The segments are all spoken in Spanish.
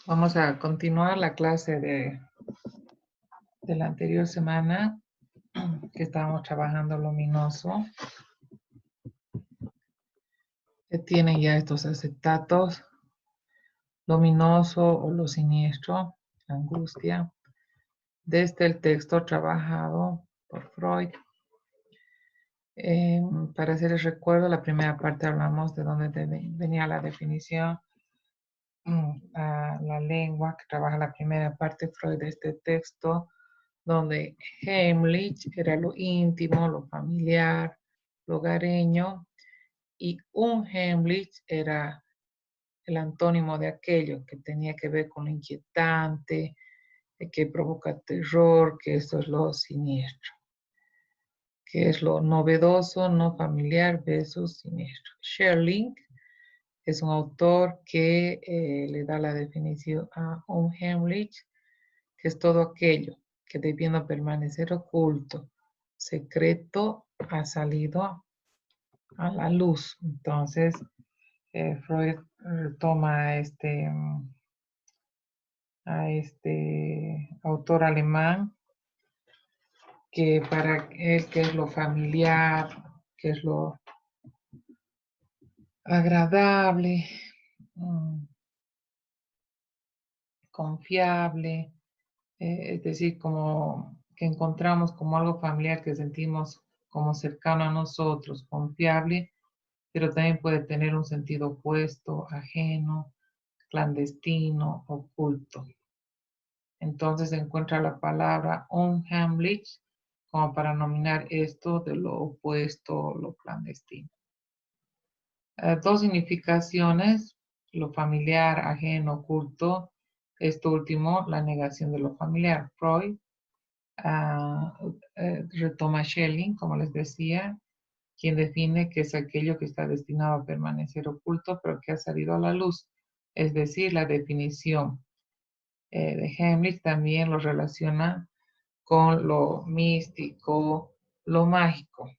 Vamos a continuar la clase de la anterior semana que estábamos trabajando luminoso. Que tienen ya estos acetatos, luminoso o lo siniestro, la angustia, desde el texto trabajado por Freud. Para hacer el recuerdo, la primera parte hablamos de dónde venía la definición a la lengua, que trabaja la primera parte Freud de este texto, donde Heimlich era lo íntimo, lo familiar, lo hogareño, y unheimlich era el antónimo de aquello que tenía que ver con lo inquietante, que provoca terror, que esto es lo siniestro, que es lo novedoso, no familiar versus siniestro. Scherling es un autor que le da la definición a unheimlich, que es todo aquello que debiendo permanecer oculto, secreto, ha salido a la luz. Entonces, Freud toma a este autor alemán que para él, que es lo familiar, que es lo agradable, confiable, es decir, como que encontramos como algo familiar que sentimos como cercano a nosotros, confiable, pero también puede tener un sentido opuesto, ajeno, clandestino, oculto. Entonces se encuentra la palabra unheimlich como para nominar esto de lo opuesto, lo clandestino. Dos significaciones, lo familiar, ajeno, oculto. Esto último, la negación de lo familiar. Freud retoma Schelling, como les decía, quien define que es aquello que está destinado a permanecer oculto, pero que ha salido a la luz. Es decir, la definición de Heimlich también lo relaciona con lo místico, lo mágico.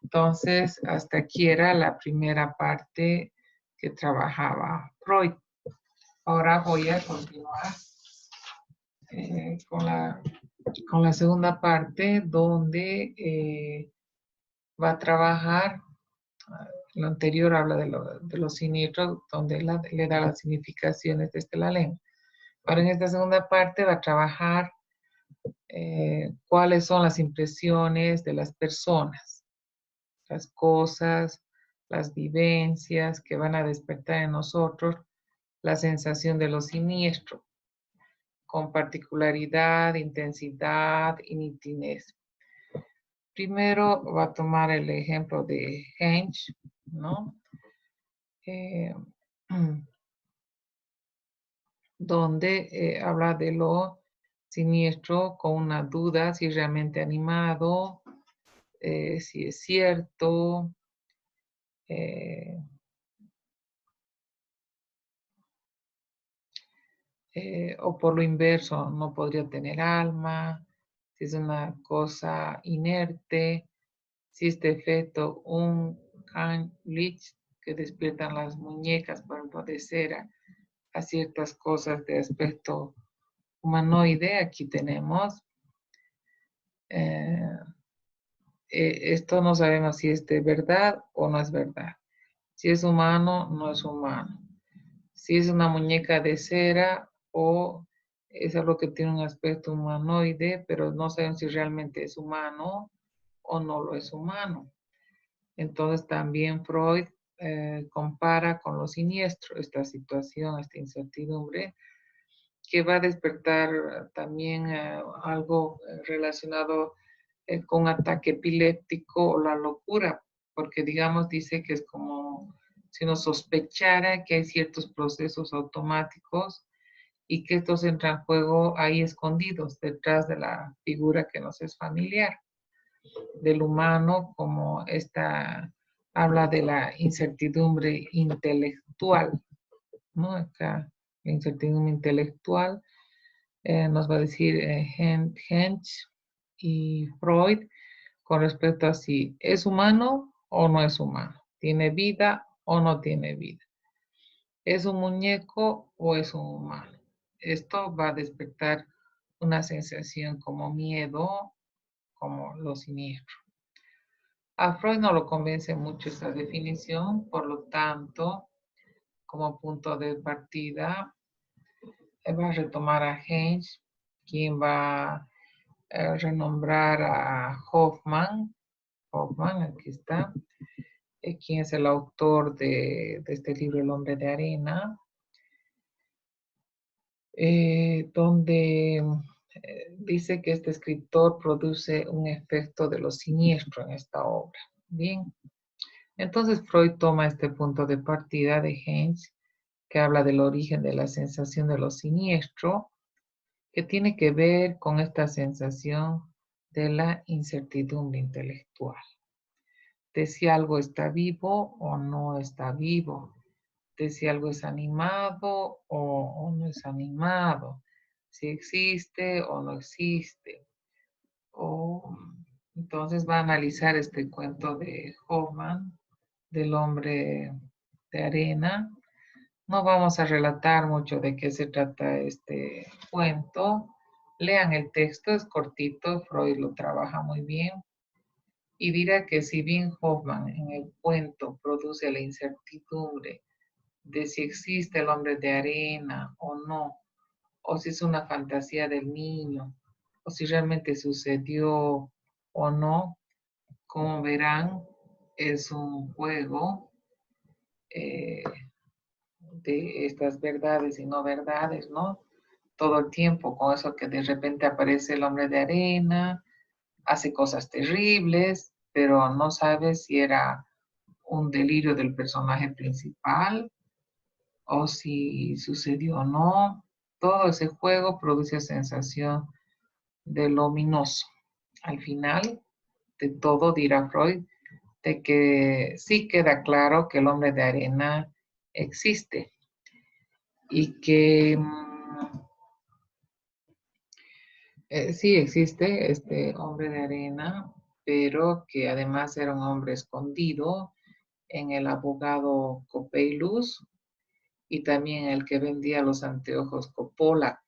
Entonces, hasta aquí era la primera parte que trabajaba Freud. Ahora voy a continuar con la segunda parte donde va a trabajar, lo anterior habla de los siniestros, donde le da las significaciones desde la lengua. Ahora en esta segunda parte va a trabajar cuáles son las impresiones de las personas, las cosas, las vivencias que van a despertar en nosotros la sensación de lo siniestro, con particularidad, intensidad y nitidez. Primero va a tomar el ejemplo de Hench, ¿no? Donde habla de lo siniestro con una duda si realmente animado, si es cierto, o por lo inverso, no podría tener alma, si es una cosa inerte, si este efecto un Heimlich que despiertan las muñecas, por ejemplo, de cera, a ciertas cosas de aspecto humanoide. Aquí tenemos. Esto no sabemos si es de verdad o no es verdad. Si es humano, no es humano. Si es una muñeca de cera o es algo que tiene un aspecto humanoide, pero no sabemos si realmente es humano o no lo es humano. Entonces también Freud compara con lo siniestro esta situación, esta incertidumbre, que va a despertar también algo relacionado con ataque epiléptico o la locura, porque digamos dice que es como si uno sospechara que hay ciertos procesos automáticos y que estos entran en juego ahí escondidos detrás de la figura que nos es familiar, del humano, como esta habla de la incertidumbre intelectual, ¿no? Acá la incertidumbre intelectual nos va a decir Hench y Freud con respecto a si es humano o no es humano, tiene vida o no tiene vida, es un muñeco o es un humano. esto va a despertar una sensación como miedo, como lo siniestro. A Freud no lo convence mucho esta definición, por lo tanto, como punto de partida, va a retomar a Heinz, quien va a renombrar a Hoffman, aquí está, quien es el autor de este libro El hombre de arena, donde dice que este escritor produce un efecto de lo siniestro en esta obra. Bien, entonces Freud toma este punto de partida de Heinz, que habla del origen de la sensación de lo siniestro, que tiene que ver con esta sensación de la incertidumbre intelectual, de si algo está vivo o no está vivo, de si algo es animado o no es animado, si existe o no existe. Entonces va a analizar este cuento de Hoffman, del hombre de arena. No vamos a relatar mucho de qué se trata este cuento. Lean el texto, es cortito, Freud lo trabaja muy bien. Y dirá que si bien Hoffman en el cuento produce la incertidumbre de si existe el hombre de arena o no, o si es una fantasía del niño, o si realmente sucedió o no, como verán, es un juego eh, de estas verdades y no verdades, ¿no? Todo el tiempo con eso que de repente aparece el hombre de arena, hace cosas terribles, pero no sabes si era un delirio del personaje principal o si sucedió o no. Todo ese juego produce sensación de lo ominoso. Al final de todo, dirá Freud, de que sí queda claro que el hombre de arena existe y que sí existe este hombre de arena, pero que además era un hombre escondido en el abogado Copeilus y también el que vendía los anteojos Coppola,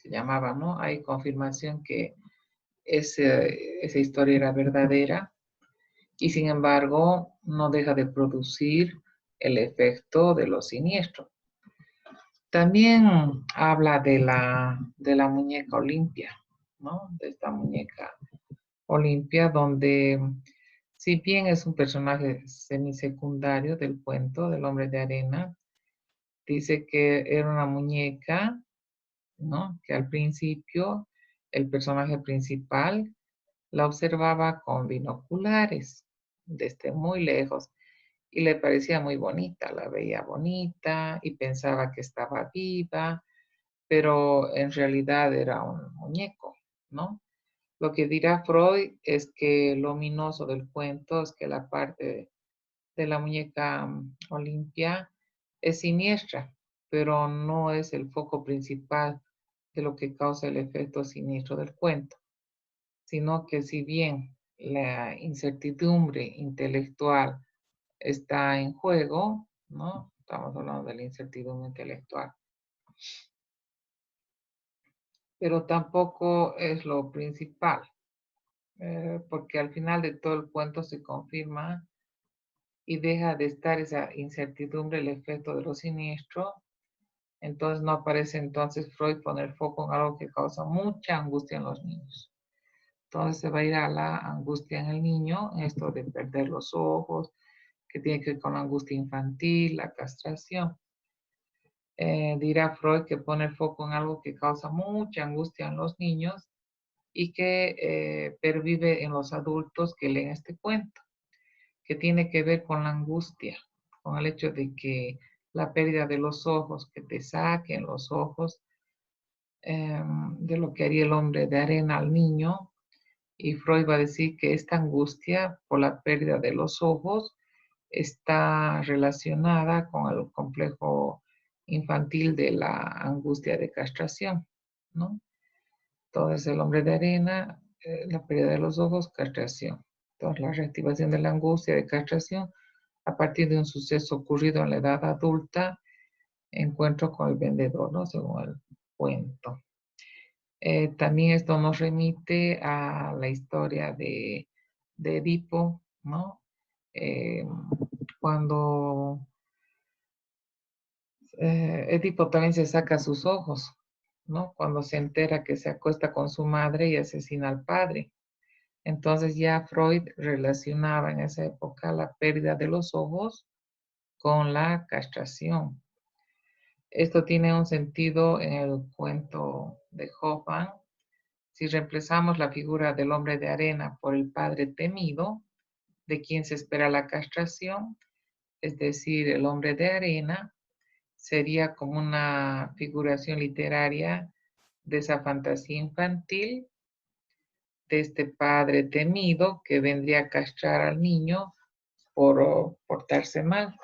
se llamaba, ¿no? Hay confirmación que esa historia era verdadera y sin embargo no deja de producir el efecto de lo siniestro. También habla de la muñeca Olimpia, ¿no? De esta muñeca Olimpia, donde si bien es un personaje semisecundario del cuento del hombre de arena, dice que era una muñeca, ¿no? Que al principio el personaje principal la observaba con binoculares desde muy lejos y le parecía muy bonita, la veía bonita y pensaba que estaba viva, pero en realidad era un muñeco, ¿no? Lo que dirá Freud es que lo ominoso del cuento es que la parte de la muñeca Olimpia es siniestra, pero no es el foco principal de lo que causa el efecto siniestro del cuento, sino que si bien la incertidumbre intelectual está en juego, ¿no? Estamos hablando de la incertidumbre intelectual, pero tampoco es lo principal, porque al final de todo el cuento se confirma y deja de estar esa incertidumbre, el efecto de lo siniestro. Entonces no aparece entonces Freud poner foco en algo que causa mucha angustia en los niños. Entonces se va a ir a la angustia en el niño, esto de perder los ojos, que tiene que ver con la angustia infantil, la castración. Dirá Freud que pone el foco en algo que causa mucha angustia en los niños y que pervive en los adultos que leen este cuento, que tiene que ver con la angustia, con el hecho de que la pérdida de los ojos, que te saquen los ojos, de lo que haría el hombre de arena al niño. Y Freud va a decir que esta angustia por la pérdida de los ojos está relacionada con el complejo infantil de la angustia de castración, ¿no? Entonces el hombre de arena, la pérdida de los ojos, castración. Entonces la reactivación de la angustia de castración a partir de un suceso ocurrido en la edad adulta, encuentro con el vendedor, ¿no? Según cuento. También esto nos remite a la historia de Edipo, ¿no? Cuando Edipo también se saca sus ojos, ¿no? Cuando se entera que se acuesta con su madre y asesina al padre. Entonces ya Freud relacionaba en esa época la pérdida de los ojos con la castración. Esto tiene un sentido en el cuento de Hoffmann. Si reemplazamos la figura del hombre de arena por el padre temido, de quien se espera la castración, es decir, el hombre de arena, sería como una figuración literaria de esa fantasía infantil, de este padre temido que vendría a castrar al niño por portarse mal,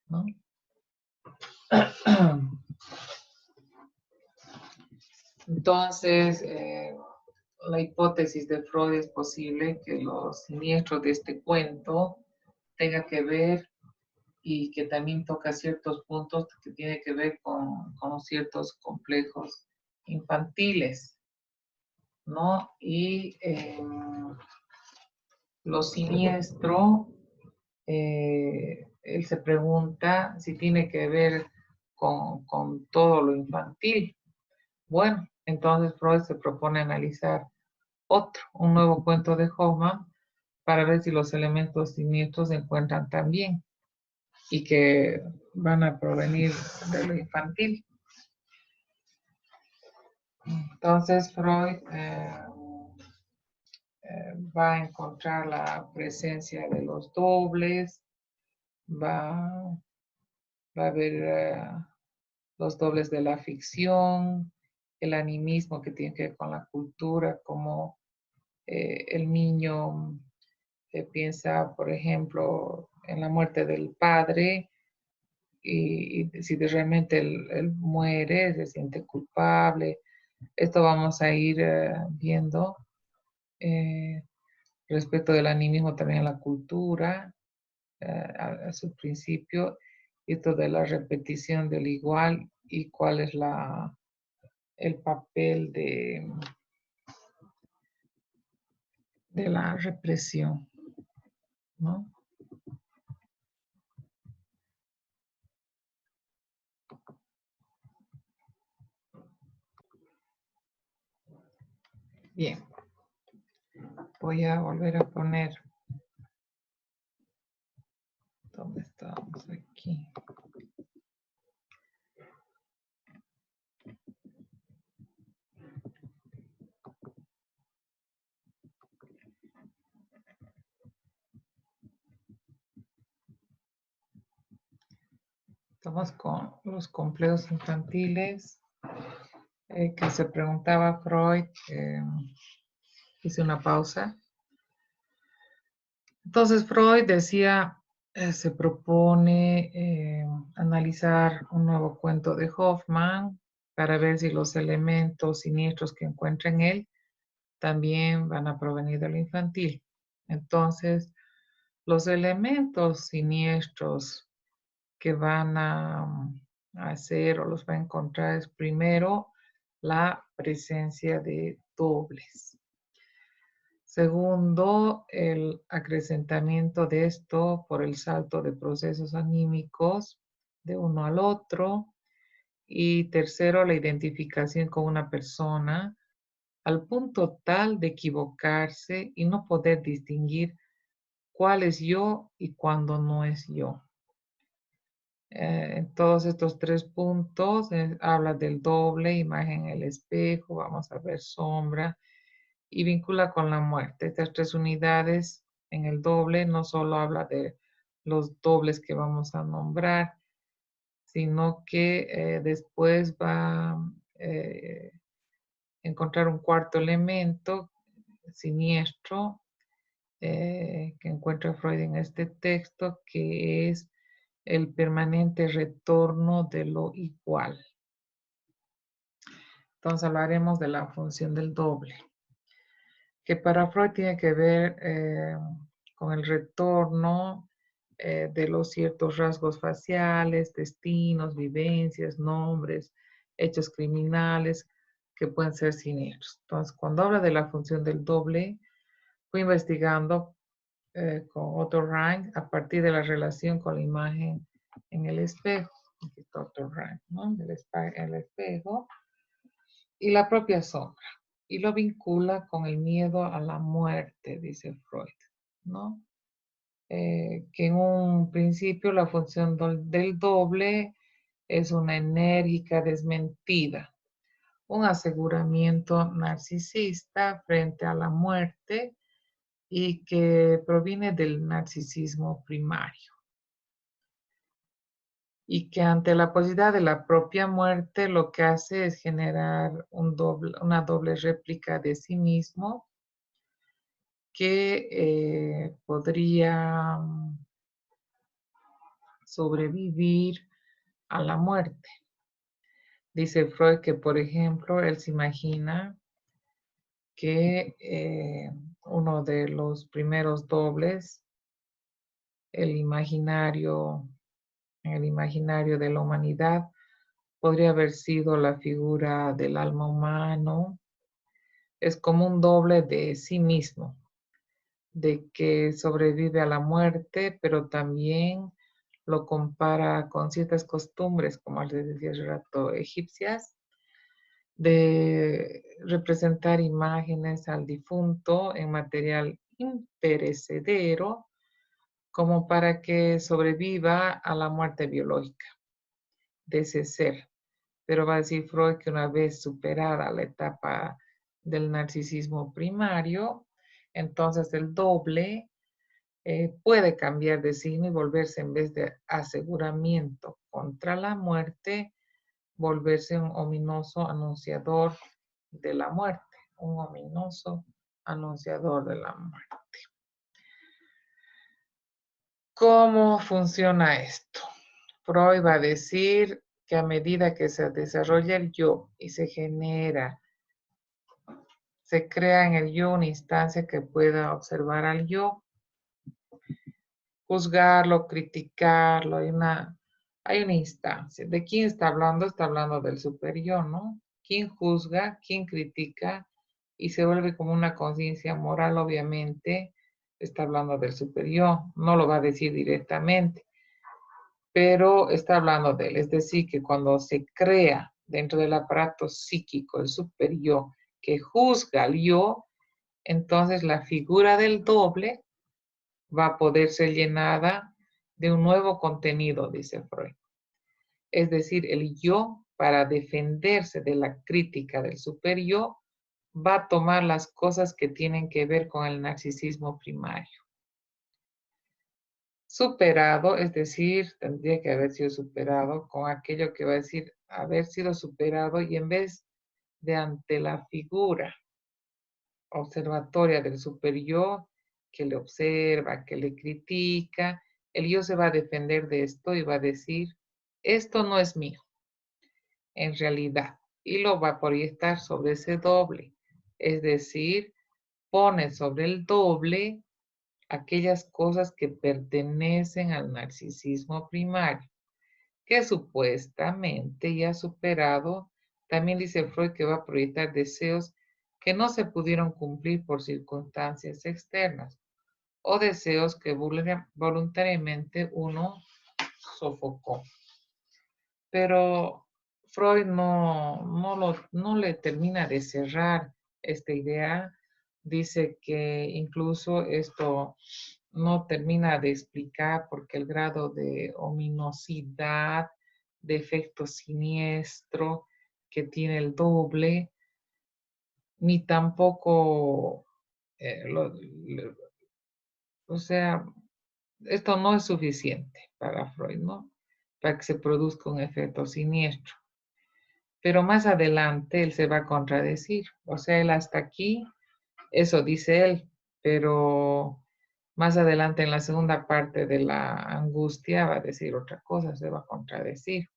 ¿no? Entonces, la hipótesis de Freud es posible que los siniestros de este cuento tenga que ver y que también toca ciertos puntos que tiene que ver con ciertos complejos infantiles, ¿no? Y lo siniestro, él se pregunta si tiene que ver con todo lo infantil. Bueno, entonces Freud se propone analizar un nuevo cuento de Hoffmann para ver si los elementos siniestros se encuentran también y que van a provenir de lo infantil. Entonces Freud va a encontrar la presencia de los dobles, va, va a ver los dobles de la ficción, el animismo que tiene que ver con la cultura, como el niño piensa, por ejemplo, en la muerte del padre y si realmente él muere, se siente culpable. Esto vamos a ir viendo eh, respecto del animismo también a la cultura, a su principio, y esto de la repetición del igual y cuál es el papel de la represión, ¿no? Bien, voy a volver a poner, ¿dónde estamos aquí? Estamos con los complejos infantiles que se preguntaba Freud. Hice una pausa. Entonces Freud decía, se propone analizar un nuevo cuento de Hoffmann para ver si los elementos siniestros que encuentra en él también van a provenir de lo infantil. Entonces, los elementos siniestros que van a hacer o los va a encontrar es primero la presencia de dobles. Segundo, el acrecentamiento de esto por el salto de procesos anímicos de uno al otro. Y tercero, la identificación con una persona al punto tal de equivocarse y no poder distinguir cuál es yo y cuándo no es yo. En todos estos tres puntos habla del doble, imagen en el espejo, vamos a ver sombra y vincula con la muerte. Estas tres unidades en el doble no solo habla de los dobles que vamos a nombrar, sino que después va a encontrar un cuarto elemento siniestro que encuentra Freud en este texto, que es el permanente retorno de lo igual. Entonces hablaremos de la función del doble, que para Freud tiene que ver con el retorno de los ciertos rasgos faciales, destinos, vivencias, nombres, hechos criminales que pueden ser siniestros. Entonces, cuando habla de la función del doble, fui investigando con Otto Rank a partir de la relación con la imagen en el espejo. Aquí está Otto Rank, ¿no? El espejo y la propia sombra. Y lo vincula con el miedo a la muerte, dice Freud, ¿no? Que en un principio la función del doble es una enérgica desmentida, un aseguramiento narcisista frente a la muerte y que proviene del narcisismo primario. Y que ante la posibilidad de la propia muerte lo que hace es generar una doble réplica de sí mismo que podría sobrevivir a la muerte. Dice Freud que, por ejemplo, él se imagina que uno de los primeros dobles, el imaginario de la humanidad, podría haber sido la figura del alma humano. Es como un doble de sí mismo, de que sobrevive a la muerte, pero también lo compara con ciertas costumbres, como les decía hace rato, egipcias, de representar imágenes al difunto en material imperecedero, como para que sobreviva a la muerte biológica de ese ser. Pero va a decir Freud que una vez superada la etapa del narcisismo primario, entonces el doble puede cambiar de signo y volverse, en vez de aseguramiento contra la muerte, volverse un ominoso anunciador de la muerte, un ominoso anunciador de la muerte. ¿Cómo funciona esto? Freud va a decir que a medida que se desarrolla el yo y se crea en el yo una instancia que pueda observar al yo, juzgarlo, criticarlo, hay una instancia. ¿De quién está hablando? Está hablando del superior, ¿no? ¿Quién juzga? ¿Quién critica? Y se vuelve como una conciencia moral, obviamente, está hablando del superior, no lo va a decir directamente, pero está hablando de él. Es decir, que cuando se crea dentro del aparato psíquico el superior que juzga al yo, entonces la figura del doble va a poder ser llenada de un nuevo contenido, dice Freud. Es decir, el yo, para defenderse de la crítica del superior, va a tomar las cosas que tienen que ver con el narcisismo primario. Superado, es decir, tendría que haber sido superado con aquello que va a decir haber sido superado, y en vez de ante la figura observatoria del superior que le observa, que le critica, el yo se va a defender de esto y va a decir, esto no es mío, en realidad, y lo va a proyectar sobre ese doble. Es decir, pone sobre el doble aquellas cosas que pertenecen al narcisismo primario, que supuestamente ya superado. También dice Freud que va a proyectar deseos que no se pudieron cumplir por circunstancias externas o deseos que voluntariamente uno sofocó. Pero Freud no le termina de cerrar esta idea. Dice que incluso esto no termina de explicar porque el grado de ominosidad, de efecto siniestro que tiene el doble, ni tampoco, o sea, esto no es suficiente para Freud, ¿no? Para que se produzca un efecto siniestro. Pero más adelante él se va a contradecir. O sea, él hasta aquí, eso dice él, pero más adelante en la segunda parte de la angustia va a decir otra cosa, se va a contradecir.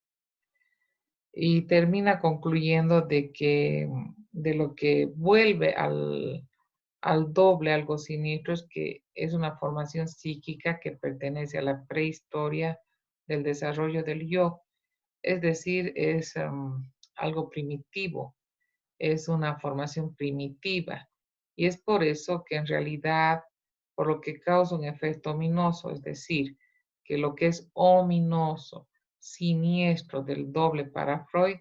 Y termina concluyendo de que de lo que vuelve al doble, algo siniestro, es que es una formación psíquica que pertenece a la prehistoria del desarrollo del yo. Es decir, es algo primitivo, es una formación primitiva. Y es por eso que en realidad, por lo que causa un efecto ominoso, es decir, que lo que es ominoso, siniestro del doble para Freud,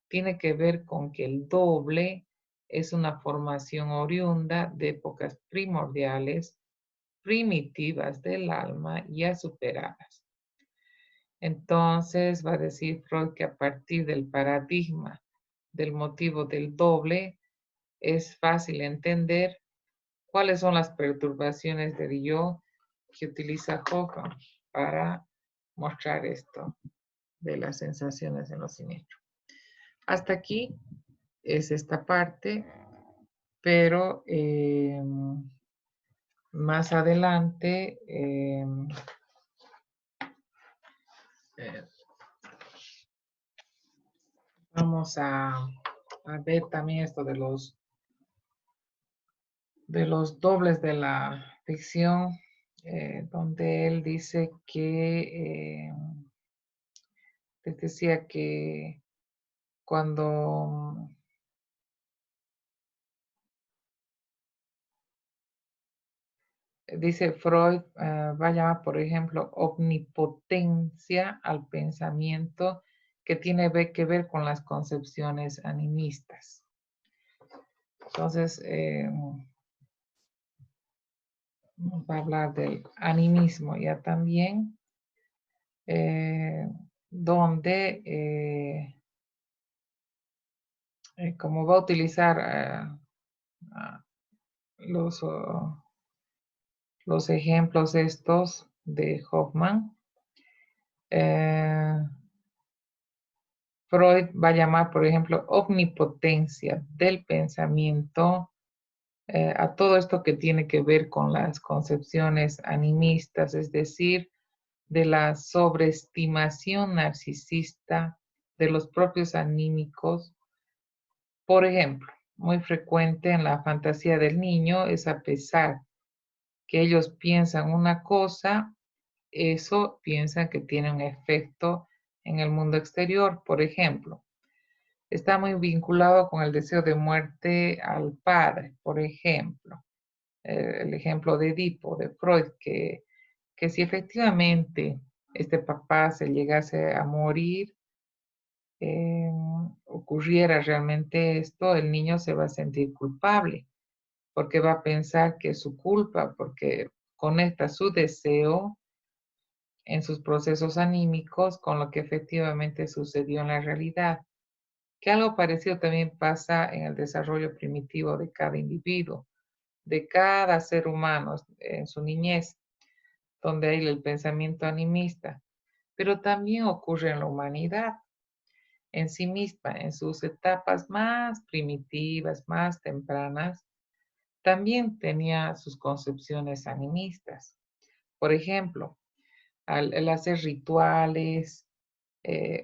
tiene que ver con que el doble es una formación oriunda de épocas primordiales, primitivas del alma ya superadas. Entonces va a decir Freud que a partir del paradigma del motivo del doble es fácil entender cuáles son las perturbaciones del yo que utiliza Hoffman para mostrar esto de las sensaciones en los siniestros. Hasta aquí es esta parte, pero más adelante eh, vamos a ver también esto de los dobles de la ficción, donde él dice que, les decía que cuando dice Freud, va a llamar, por ejemplo, omnipotencia al pensamiento que tiene que ver con las concepciones animistas. Entonces, va a hablar del animismo ya también, donde, como va a utilizar los ejemplos estos de Hoffman, Freud va a llamar, por ejemplo, omnipotencia del pensamiento a todo esto que tiene que ver con las concepciones animistas, es decir, de la sobreestimación narcisista de los propios anímicos. Por ejemplo, muy frecuente en la fantasía del niño es, a pesar que ellos piensan una cosa, eso piensan que tiene un efecto en el mundo exterior. Por ejemplo, está muy vinculado con el deseo de muerte al padre, por ejemplo. El ejemplo de Edipo, de Freud, que si efectivamente este papá se llegase a morir, ocurriera realmente esto, el niño se va a sentir culpable, porque va a pensar que es su culpa, porque conecta su deseo en sus procesos anímicos con lo que efectivamente sucedió en la realidad. Que algo parecido también pasa en el desarrollo primitivo de cada individuo, de cada ser humano en su niñez, donde hay el pensamiento animista, pero también ocurre en la humanidad en sí misma, en sus etapas más primitivas, más tempranas, también tenía sus concepciones animistas. Por ejemplo, al hacer rituales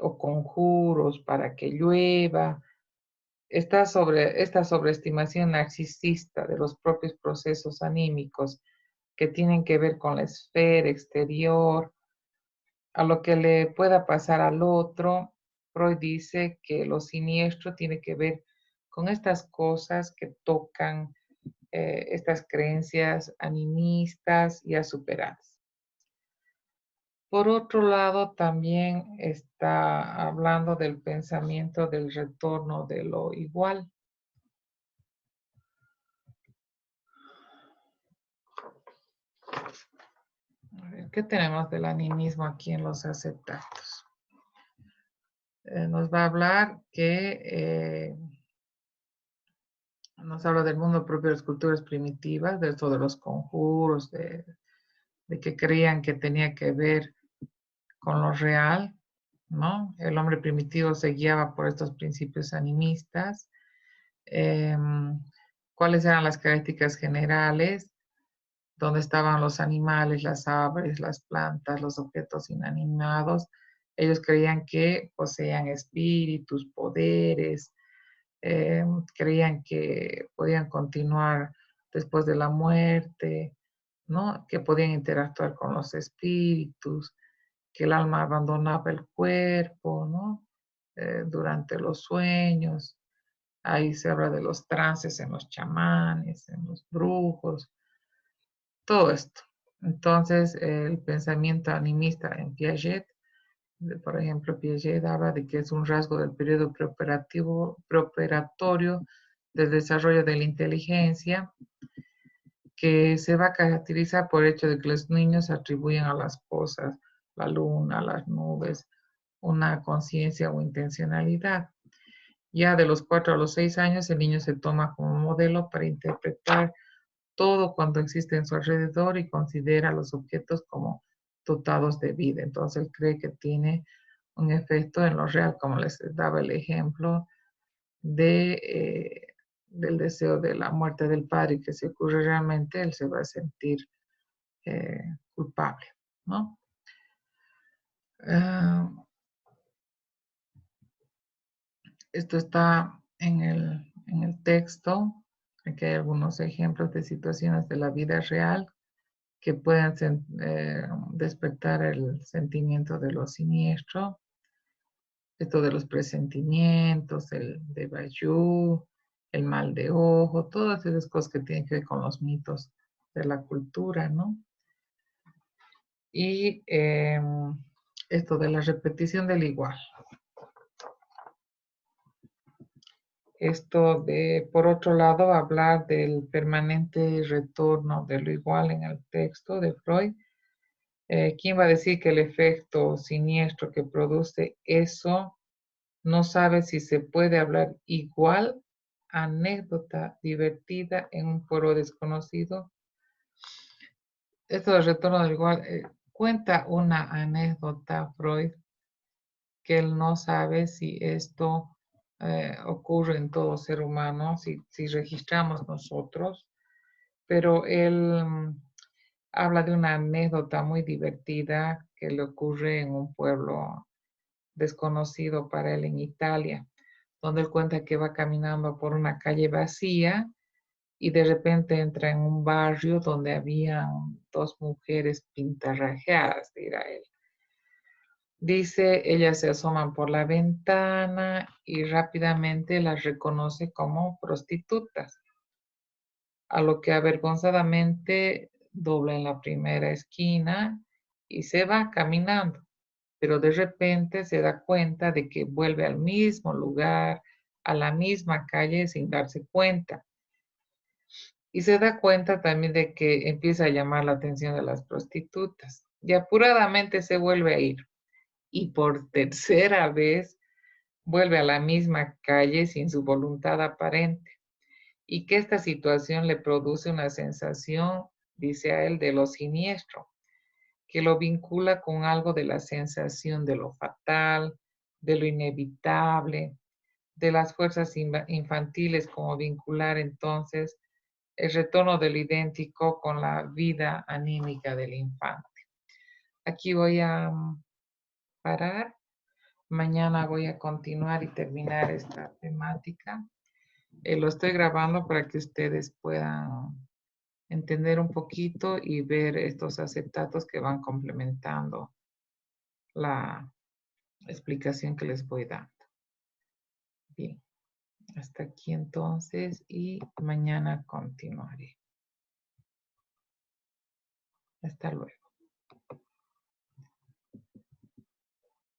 o conjuros para que llueva, esta sobreestimación narcisista de los propios procesos anímicos que tienen que ver con la esfera exterior, a lo que le pueda pasar al otro. Freud dice que lo siniestro tiene que ver con estas cosas que tocan estas creencias animistas ya superadas. Por otro lado, también está hablando del pensamiento del retorno de lo igual. A ver, ¿qué tenemos del animismo aquí en los acetatos? Nos va a hablar que nos habla del mundo propio de las culturas primitivas, de esto de los conjuros, de que creían que tenía que ver con lo real, ¿no? El hombre primitivo se guiaba por estos principios animistas. ¿Cuáles eran las características generales? ¿Dónde estaban los animales, las aves, las plantas, los objetos inanimados? Ellos creían que poseían espíritus, poderes, creían que podían continuar después de la muerte, ¿no? Que podían interactuar con los espíritus, que el alma abandonaba el cuerpo, ¿no? durante los sueños. Ahí se habla de los trances en los chamanes, en los brujos, todo esto. Entonces, el pensamiento animista en Piaget, por ejemplo, Piaget habla de que es un rasgo del periodo preoperatorio del desarrollo de la inteligencia, que se va a caracterizar por el hecho de que los niños atribuyen a las cosas, la luna, las nubes, una conciencia o intencionalidad. Ya de los 4 a los 6 años, el niño se toma como modelo para interpretar todo cuanto existe en su alrededor y considera los objetos como dotados de vida. Entonces, él cree que tiene un efecto en lo real, como les daba el ejemplo del deseo de la muerte del padre, que si ocurre realmente, él se va a sentir culpable, ¿no? Ah, esto está en el texto. Aquí hay algunos ejemplos de situaciones de la vida real que pueden despertar el sentimiento de lo siniestro. Esto de los presentimientos, el de Bayou, el mal de ojo, todas esas cosas que tienen que ver con los mitos de la cultura, ¿no? Y esto de la repetición del igual. Esto de, por otro lado, hablar del permanente retorno de lo igual en el texto de Freud. ¿Quién va a decir que el efecto siniestro que produce eso no sabe si se puede hablar igual anécdota divertida en un foro desconocido? Esto del retorno del igual, cuenta una anécdota Freud que él no sabe si esto ocurre en todo ser humano, si registramos nosotros, pero él habla de una anécdota muy divertida que le ocurre en un pueblo desconocido para él en Italia, donde él cuenta que va caminando por una calle vacía y de repente entra en un barrio donde habían dos mujeres pintarrajeadas, dirá él. Dice, ellas se asoman por la ventana y rápidamente las reconoce como prostitutas, a lo que avergonzadamente dobla en la primera esquina y se va caminando, pero de repente se da cuenta de que vuelve al mismo lugar, a la misma calle sin darse cuenta. Y se da cuenta también de que empieza a llamar la atención de las prostitutas y apuradamente se vuelve a ir. Y por tercera vez vuelve a la misma calle sin su voluntad aparente. Y que esta situación le produce una sensación, dice a él, de lo siniestro, que lo vincula con algo de la sensación de lo fatal, de lo inevitable, de las fuerzas infantiles, como vincular entonces el retorno de lo idéntico con la vida anímica del infante. Aquí voy a parar. Mañana voy a continuar y terminar esta temática. Lo estoy grabando para que ustedes puedan entender un poquito y ver estos acetatos que van complementando la explicación que les voy dando. Bien, hasta aquí entonces y mañana continuaré. Hasta luego.